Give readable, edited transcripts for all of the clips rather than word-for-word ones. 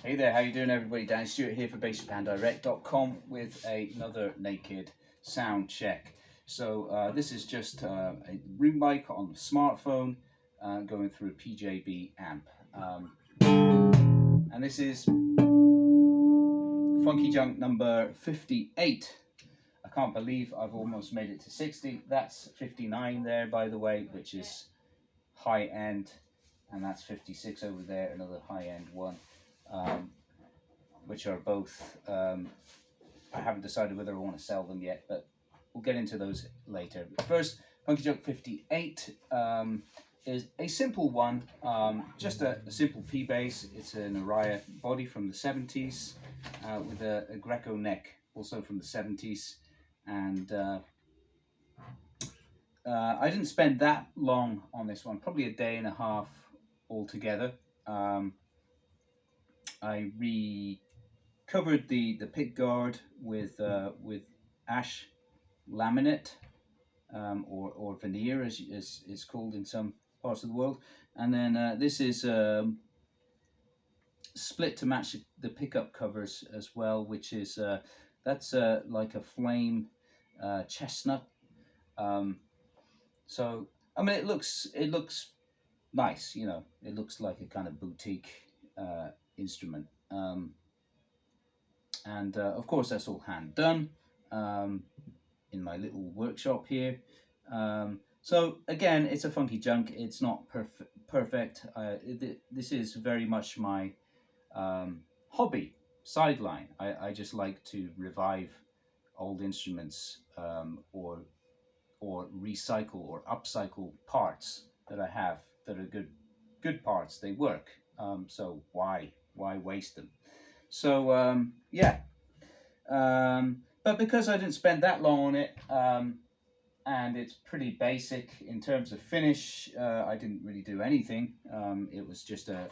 Hey there, how you doing everybody? Dan Stewart here for BassJapanDirect.com with another naked sound check. So this is just a room mic on the smartphone going through a PJB amp. And this is Funky Junk number 58. I can't believe I've almost made it to 60. That's 59 there, by the way, which is high end. And that's 56 over there, another high end one. Which are both, I haven't decided whether I want to sell them yet, but we'll get into those later. First, Funky Junk 58 is a simple one, just a simple P bass. It's an Aria body from the 70s with a Greco neck, also from the 70s. And I didn't spend that long on this one, probably a day and a half altogether. I covered the pick guard with ash laminate or veneer, as it's called in some parts of the world, and then this is split to match the pickup covers as well, which is that's like a flame chestnut. So I mean, it looks nice, you know. It looks like a kind of boutique instrument. And of course that's all hand done in my little workshop here. So again, it's a Funky Junk. It's not perfect. This is very much my hobby sideline. I just like to revive old instruments or recycle or upcycle parts that I have that are good parts. They work. So why waste them? So yeah, but because I didn't spend that long on it, and it's pretty basic in terms of finish, I didn't really do anything. It was just a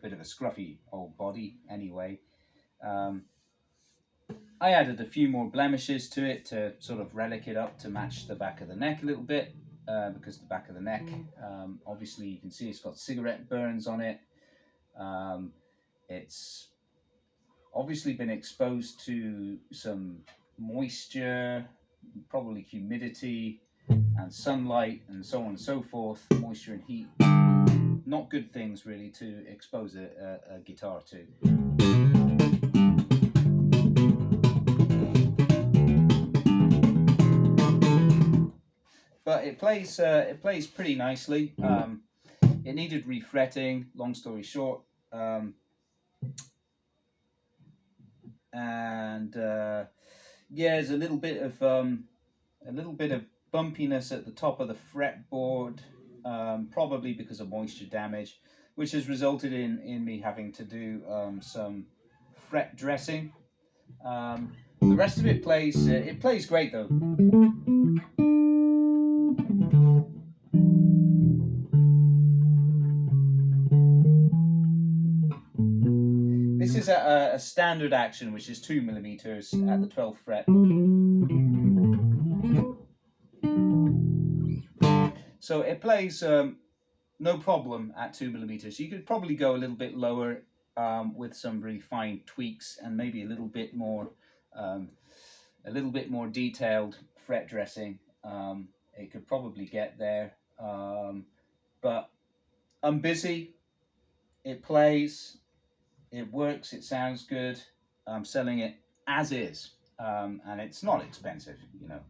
bit of a scruffy old body anyway. I added a few more blemishes to it to sort of relic it up to match the back of the neck a little bit, because the back of the neck, obviously you can see it's got cigarette burns on it. It's obviously been exposed to some moisture, probably humidity and sunlight and so on and so forth. Moisture and heat, not good things really to expose a guitar to. But it plays pretty nicely. It needed refretting, long story short. And yeah, there's a little bit of bumpiness at the top of the fretboard, probably because of moisture damage, which has resulted in me having to do some fret dressing. The rest of it plays great though. This is a standard action, which is 2 millimeters at the 12th fret. So it plays no problem at 2 millimeters. You could probably go a little bit lower with some really fine tweaks and maybe a little bit more detailed fret dressing. It could probably get there, but I'm busy. It plays. It works, it sounds good. I'm selling it as is, and it's not expensive, you know.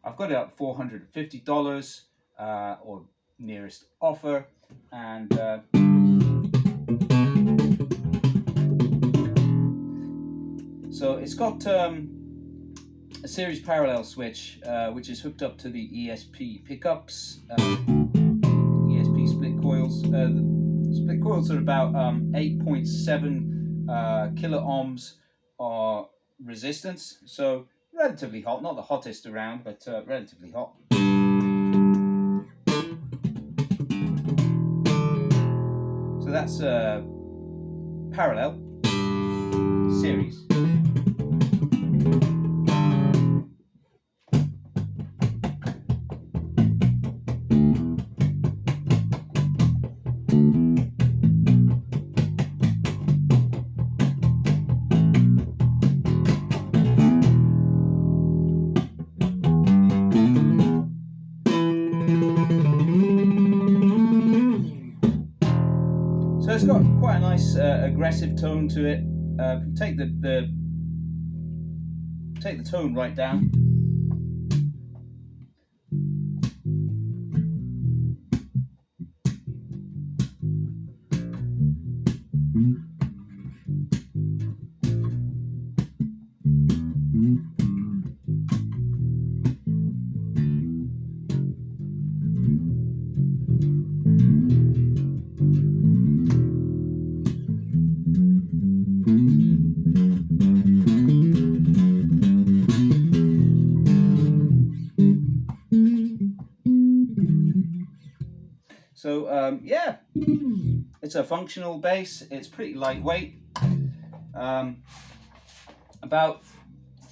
I've got it at $450 or nearest offer, and so it's got a series parallel switch, which is hooked up to the ESP pickups, ESP split coils. Split coils are about 8.7 kilo ohms resistance, so relatively hot, not the hottest around, but relatively hot. So that's parallel series. it's got quite a nice aggressive tone to it. Take the tone right down. So yeah, it's a functional bass. It's pretty lightweight, about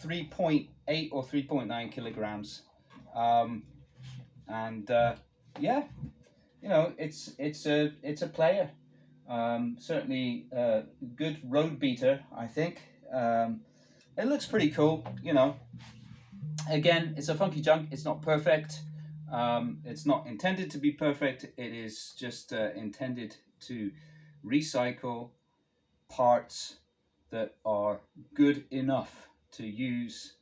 3.8 or 3.9 kilograms, and yeah, you know, it's a player. Certainly a good road beater, I think. It looks pretty cool, you know. Again, it's a funky junk. It's not perfect. It's not intended to be perfect. It is just intended to recycle parts that are good enough to use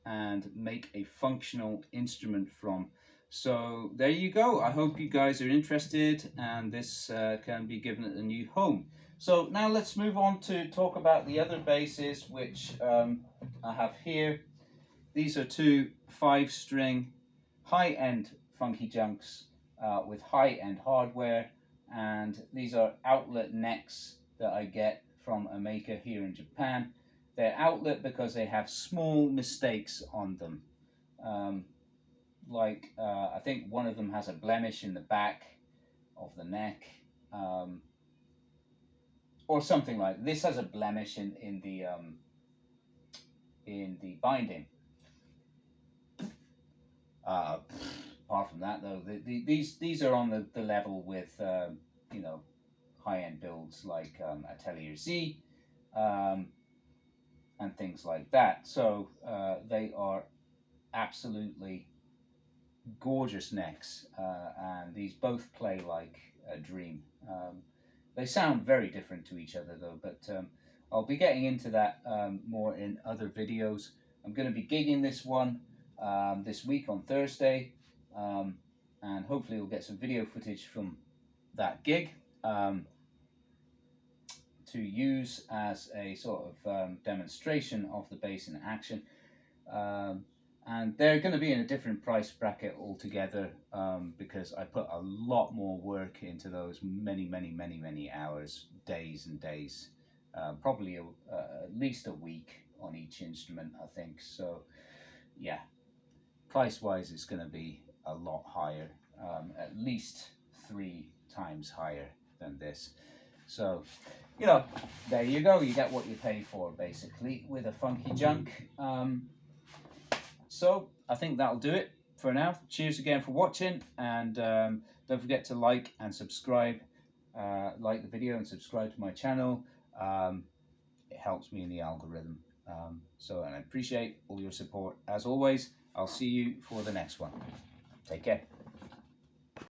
and make a functional instrument from. So there you go. I hope you guys are interested and this can be given a new home. So now let's move on to talk about the other basses which I have here. These are two 5-string high-end funky junks with high-end hardware, and these are outlet necks that I get from a maker here in Japan. They're outlet because they have small mistakes on them. I think one of them has a blemish in the back of the neck, or something like this. Has a blemish in the binding. Apart from that, though, these are on the level with you know, high-end builds like Atelier Z and things like that. So they are absolutely gorgeous necks, and these both play like a dream. They sound very different to each other though, but I'll be getting into that more in other videos. I'm going to be gigging this one this week on Thursday, and hopefully we'll get some video footage from that gig to use as a sort of demonstration of the bass in action. And they're going to be in a different price bracket altogether because I put a lot more work into those, many hours, days and days, probably at least a week on each instrument, I think. So yeah, price wise it's going to be a lot higher, at least 3 times higher than this. So, you know, there you go, you get what you pay for basically with a funky junk. So I think that'll do it for now. Cheers again for watching, and don't forget to like and subscribe, like the video and subscribe to my channel. It helps me in the algorithm. And I appreciate all your support as always. I'll see you for the next one. Take care.